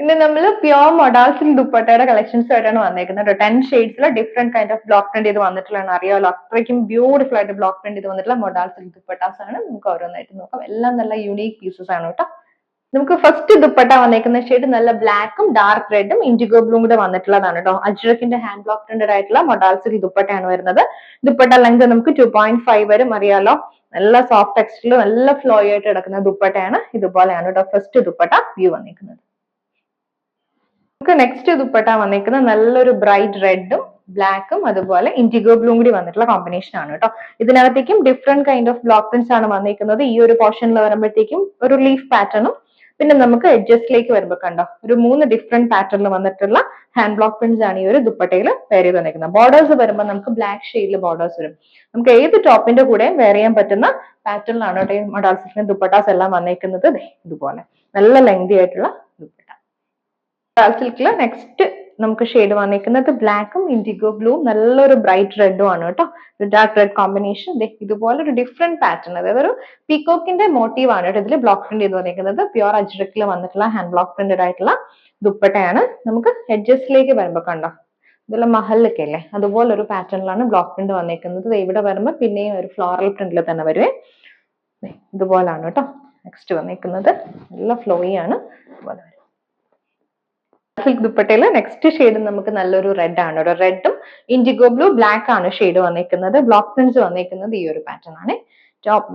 പിന്നെ നമ്മൾ പ്യോർ മൊഡാൾസിൽ ദുപ്പട്ടയുടെ കളക്ഷൻസ് ആയിട്ടാണ് വന്നേക്കുന്നത്. 10 ഷെയ്ഡ്സിൽ different kind of block print ചെയ്ത് വന്നിട്ടുള്ളതാണ്. അറിയാമല്ലോ, അത്രയ്ക്കും ബ്യൂട്ടിഫുൾ ആയിട്ട് ബ്ലോക്ക് പ്രിന്റ് ചെയ്ത് വന്നിട്ടുള്ള മൊഡാൾസിൽ ദുപ്പട്ടാസ് ആണ്. നമുക്ക് ഓരോന്നായിട്ട് നോക്കാം. എല്ലാം നല്ല യൂണീക് പീസസ് ആണ് കേട്ടോ. നമുക്ക് ഫസ്റ്റ് ദുപ്പട്ട വന്നേക്കുന്ന ഷെയ്ഡ് നല്ല ബ്ലാക്കും ഡാർക്ക് റെഡും ഇൻഡിഗോ ബ്ലൂം കൂടെ വന്നിട്ടുള്ളതാണ് കേട്ടോ. അജ്രക്കിന്റെ ഹാൻഡ് ബ്ലോക്ക് പ്രിന്റഡ് ആയിട്ടുള്ള മൊഡാൾസിൽ ദുപ്പട്ടയാണ് വരുന്നത്. ദുപ്പട്ട ലെങ്ത് നമുക്ക് 2.5 വരും. അറിയാലോ, നല്ല സോഫ്റ്റ് ടെക്സ്റ്റിൽ നല്ല ഫ്ലോ ആയിട്ട് കിടക്കുന്ന ദുപ്പട്ടയാണ്. ഇതുപോലെയാണ് കേട്ടോ ഫസ്റ്റ് ദുപ്പട്ട വ്യൂ വന്നിരിക്കുന്നത്. നമുക്ക് നെക്സ്റ്റ് ദുപ്പട്ട വന്നിരിക്കുന്നത് നല്ലൊരു ബ്രൈറ്റ് റെഡും ബ്ലാക്കും അതുപോലെ ഇൻഡിഗോ ബ്ലൂം കൂടി വന്നിട്ടുള്ള കോമ്പിനേഷൻ ആണ് കേട്ടോ. ഇതിനകത്തേക്കും different kind of block prints ആണ് വന്നിരിക്കുന്നത്. ഈ ഒരു പോർഷനിൽ വരുമ്പോഴത്തേക്കും ഒരു ലീഫ് പാറ്റേണും പിന്നെ നമുക്ക് എഡ്ജസ്റ്റിലേക്ക് വരുമ്പോൾ കണ്ടോ ഒരു 3 ഡിഫറെന്റ് പാറ്റേണിൽ വന്നിട്ടുള്ള ഹാൻഡ് ബ്ലോക്ക് പ്രിന്റ്സ് ആണ് ഈ ഒരു ദുപ്പട്ടയിൽ വെയർ ചെയ്ത് വന്നിരിക്കുന്നത്. ബോർഡേഴ്സ് വരുമ്പോൾ നമുക്ക് ബ്ലാക്ക് ഷെയ്ഡിൽ ബോർഡേഴ്സ് വരും. നമുക്ക് ഏത് ടോപ്പിന്റെ കൂടെയും വെയർ ചെയ്യാൻ പറ്റുന്ന പാറ്റേണിലാണ് കേട്ടോ ഈ മൊഡാൾസിന്റെ ദുപ്പട്ടാസ് എല്ലാം വന്നിരിക്കുന്നത്. ഇതുപോലെ നല്ല ലെങ്തി ആയിട്ടുള്ള ദുപ്പട്ട. സിൽക്കില് നെക്സ്റ്റ് നമുക്ക് ഷെയ്ഡ് വന്നിരിക്കുന്നത് ബ്ലാക്കും ഇൻഡിഗോ ബ്ലൂ നല്ലൊരു ബ്രൈറ്റ് റെഡും ആണ് കേട്ടോ. Dark red combination. ഇതുപോലെ ഒരു ഡിഫറെന്റ് പാറ്റേൺ, അതായത് ഒരു പീകോക്കിന്റെ മോട്ടീവ് ആണ് കേട്ടോ ഇതിൽ ബ്ലോക്ക് പ്രിന്റ് ചെയ്ത് വന്നിരിക്കുന്നത്. പ്യുവർ അജ്രക്കിൽ വന്നിട്ടുള്ള ഹാൻഡ് ബ്ലോക്ക് പ്രിന്റഡ് ആയിട്ടുള്ള ദുപ്പട്ടയാണ്. നമുക്ക് എഡ്ജസ്റ്റിലേക്ക് വരുമ്പോൾ കണ്ടോ ഇതെല്ലാം മഹലൊക്കെ അല്ലേ, അതുപോലെ ഒരു പാറ്റേണിലാണ് ബ്ലോക്ക് പ്രിന്റ് വന്നിരിക്കുന്നത്. ഇവിടെ വരുമ്പോൾ പിന്നെയും ഒരു ഫ്ലോറൽ പ്രിന്റിൽ തന്നെ വരുവേ. ഇതുപോലാണ് കേട്ടോ നെക്സ്റ്റ് വന്നിരിക്കുന്നത്. നല്ല ഫ്ലോയി ആണ്. ഇതുപോലെ വരും. സിൽക്ക് ദുപ്പട്ടയില് നെക്സ്റ്റ് ഷെയ്ഡ് നമുക്ക് നല്ലൊരു റെഡ് ആണ്. ഒരു റെഡും ഇൻഡിഗോ ബ്ലൂ ബ്ലാക്ക് ആണ് ഷെയ്ഡ് വന്നിരിക്കുന്നത്. ബ്ലോക്ക് പ്രിന്റ്സ് വന്നിരിക്കുന്നത് ഈ ഒരു പാറ്റേൺ ആണ്.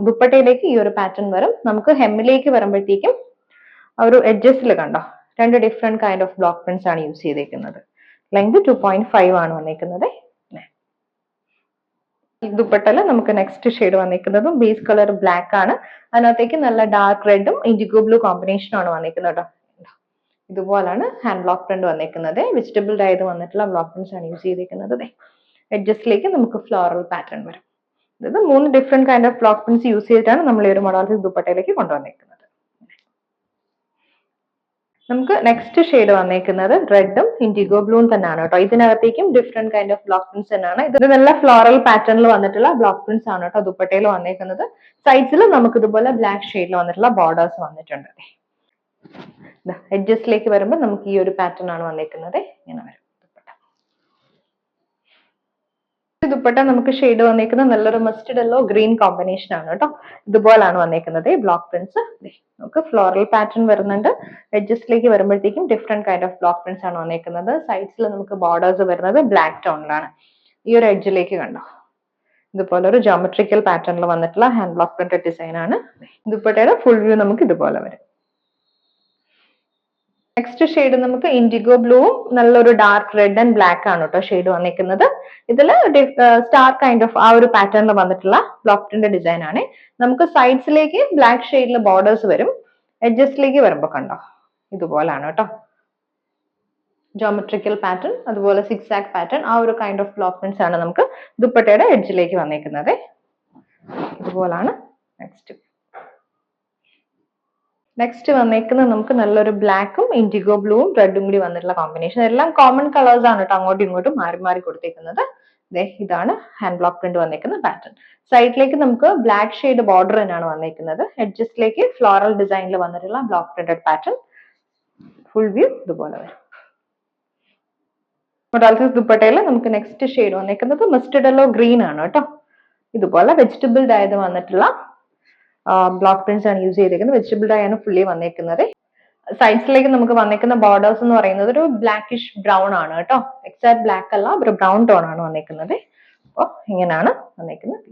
ദുപ്പട്ടയിലേക്ക് ഈ ഒരു പാറ്റേൺ വരും. നമുക്ക് ഹെമ്മിലേക്ക് വരുമ്പോഴത്തേക്കും ഒരു എഡ്ജസ്റ്റിൽ കണ്ടോ 2 different kind of block prints ആണ് യൂസ് ചെയ്തിരിക്കുന്നത്. ലെങ്ത് 2.5 ആണ് വന്നിരിക്കുന്നത്. ദുപ്പട്ടയില് നമുക്ക് നെക്സ്റ്റ് ഷെയ്ഡ് വന്നിരിക്കുന്നതും ബേസ് കളർ ബ്ലാക്ക് ആണ്. അതിനകത്തേക്ക് നല്ല ഡാർക്ക് റെഡും ഇൻഡിഗോ ബ്ലൂ കോമ്പിനേഷനും ആണ് വന്നിരിക്കുന്നത് കേട്ടോ. ഇതുപോലാണ് ഹാൻഡ് ബ്ലോക്ക് പ്രിന്റ് വന്നിരിക്കുന്നത്. വെജിറ്റബിൾ ഡൈത് വന്നിട്ടുള്ള ബ്ലോക്ക് പ്രിന്റ്സ് ആണ് യൂസ് ചെയ്തിരിക്കുന്നത്. എഡ്ജസ്റ്റിലേക്ക് നമുക്ക് ഫ്ലോറൽ പാറ്റേൺ വരും. ഇത് 3 different kind of block prints use ചെയ്തിട്ടാണ് നമ്മൾ ഈ ഒരു മൊഡാൾസിൽ ദുപ്പട്ടയിലേക്ക് കൊണ്ടുവന്നിരിക്കുന്നത്. നമുക്ക് നെക്സ്റ്റ് ഷെയ്ഡ് വന്നിരിക്കുന്നത് റെഡും ഇൻഡിഗോ ബ്ലൂവും തന്നെയാണ് കേട്ടോ. ഇതിനകത്തേക്കും different kind of block prints തന്നെയാണ്. ഇത് നല്ല ഫ്ലോറൽ പാറ്റേണിൽ വന്നിട്ടുള്ള ബ്ലോക്ക് പ്രിന്റ്സ് ആണ് കേട്ടോ ദുപ്പട്ടയിൽ വന്നിരിക്കുന്നത്. സൈഡ്സിൽ നമുക്ക് ഇതുപോലെ ബ്ലാക്ക് ഷെയ്ഡിൽ വന്നിട്ടുള്ള ബോർഡേഴ്സ് വന്നിട്ടുണ്ട്. എഡ്ജസ്റ്റിലേക്ക് വരുമ്പോൾ നമുക്ക് ഈ ഒരു പാറ്റേൺ ആണ് വന്നിരിക്കുന്നത്. ഇങ്ങനെ വരും ദുപ്പട്ട. നമുക്ക് ഷെയ്ഡ് വന്നിരിക്കുന്നത് നല്ലൊരു മസ്റ്റർഡ് യെല്ലോ ഗ്രീൻ കോമ്പിനേഷൻ ആണ് കേട്ടോ. ഇതുപോലാണ് വന്നിരിക്കുന്നത് ബ്ലോക്ക് പ്രിന്റ്സ്. നമുക്ക് ഫ്ലോറൽ പാറ്റേൺ വരുന്നുണ്ട്. എഡ്ജസ്റ്റിലേക്ക് വരുമ്പോഴത്തേക്കും different kind of block prints ആണ് വന്നിരിക്കുന്നത്. സൈഡ്സിൽ നമുക്ക് ബോർഡേഴ്സ് വരുന്നത് ബ്ലാക്ക് ടോണിലാണ്. ഈ ഒരു എഡ്ജിലേക്ക് കണ്ടോ ഇതുപോലെ ഒരു ജോമെട്രിക്കൽ പാറ്റേണിൽ വന്നിട്ടുള്ള ഹാൻഡ് ബ്ലോക്ക് പ്രിന്റഡ് ഡിസൈൻ ആണ്. ദുപ്പട്ടയുടെ ഫുൾ വ്യൂ നമുക്ക് ഇതുപോലെ വരും. നെക്സ്റ്റ് ഷെയ്ഡ് നമുക്ക് ഇൻഡിഗോ ബ്ലൂവും നല്ലൊരു ഡാർക്ക് റെഡ് ആൻഡ് ബ്ലാക്ക് ആണ് കേട്ടോ ഷെയ്ഡ് വന്നിരിക്കുന്നത്. ഇതിൽ സ്റ്റാർ കൈൻഡ് ഓഫ് ആ ഒരു പാറ്റേണിൽ വന്നിട്ടുള്ള ബ്ലോക്ക് പ്രിന്റ് ഡിസൈൻ ആണ്. നമുക്ക് സൈഡ്സിലേക്ക് ബ്ലാക്ക് ഷെയ്ഡിൽ ബോർഡേഴ്സ് വരും. എഡ്ജസ്റ്റിലേക്ക് വരുമ്പോൾ കണ്ടോ ഇതുപോലാണ് കേട്ടോ ജോമെട്രിക്കൽ പാറ്റേൺ, അതുപോലെ സിക്സാക് പാറ്റേൺ, ആ ഒരു കൈൻഡ് ഓഫ് ബ്ലോക്ക് പ്രിന്റ്സ് ആണ് നമുക്ക് ദുപ്പട്ടയുടെ എഡ്ജിലേക്ക് വന്നിരിക്കുന്നത്. ഇതുപോലാണ് നെക്സ്റ്റ് വന്നേക്കുന്നത് നമുക്ക് നല്ലൊരു ബ്ലാക്കും ഇൻഡിഗോ ബ്ലൂവും റെഡും കൂടി വന്നിട്ടുള്ള കോമ്പിനേഷൻ. എല്ലാം കോമൺ കളേഴ്സ് ആണ് കേട്ടോ അങ്ങോട്ടും ഇങ്ങോട്ടും മാറി മാറി കൊടുത്തേക്കുന്നത്. ഇതാണ് ഹാൻഡ് ബ്ലോക്ക് പ്രിന്റ് വന്നിരിക്കുന്ന പാറ്റേൺ. സൈഡിലേക്ക് നമുക്ക് ബ്ലാക്ക് ഷെയ്ഡ് ബോർഡർ തന്നെയാണ് വന്നിരിക്കുന്നത്. എഡ്ജസ്റ്റിലേക്ക് ഫ്ലോറൽ ഡിസൈനിൽ വന്നിട്ടുള്ള block printed pattern. Full view ഇതുപോലെ വരും. മൊഡാൾസിസ് ദുപ്പട്ടയിൽ നമുക്ക് നെക്സ്റ്റ് ഷെയ്ഡ് വന്നിരിക്കുന്നത് മസ്റ്റർഡ് യെല്ലോ ഗ്രീൻ ആണ് കേട്ടോ. ഇതുപോലെ വെജിറ്റബിൾ ഡൈത് വന്നിട്ടുള്ള ബ്ലോക്ക് പ്രിന്റ്സ് ആണ് യൂസ് ചെയ്തിരിക്കുന്നത്. വെജിറ്റബിൾ ഡൈ ആണ് ഫുള്ളി വന്നിരിക്കുന്നത്. സൈഡ്സിലേക്ക് നമുക്ക് വന്നിരിക്കുന്ന ബോർഡേഴ്സ് എന്ന് പറയുന്നത് ഒരു ബ്ലാക്കിഷ് ബ്രൗൺ ആണ് കേട്ടോ. എക്സാക്ട് ബ്ലാക്ക് അല്ല, ഒരു ബ്രൗൺ ടോൺ ആണ് വന്നിരിക്കുന്നത്. അപ്പോൾ ഇങ്ങനെയാണ് വന്നിരിക്കുന്നത്.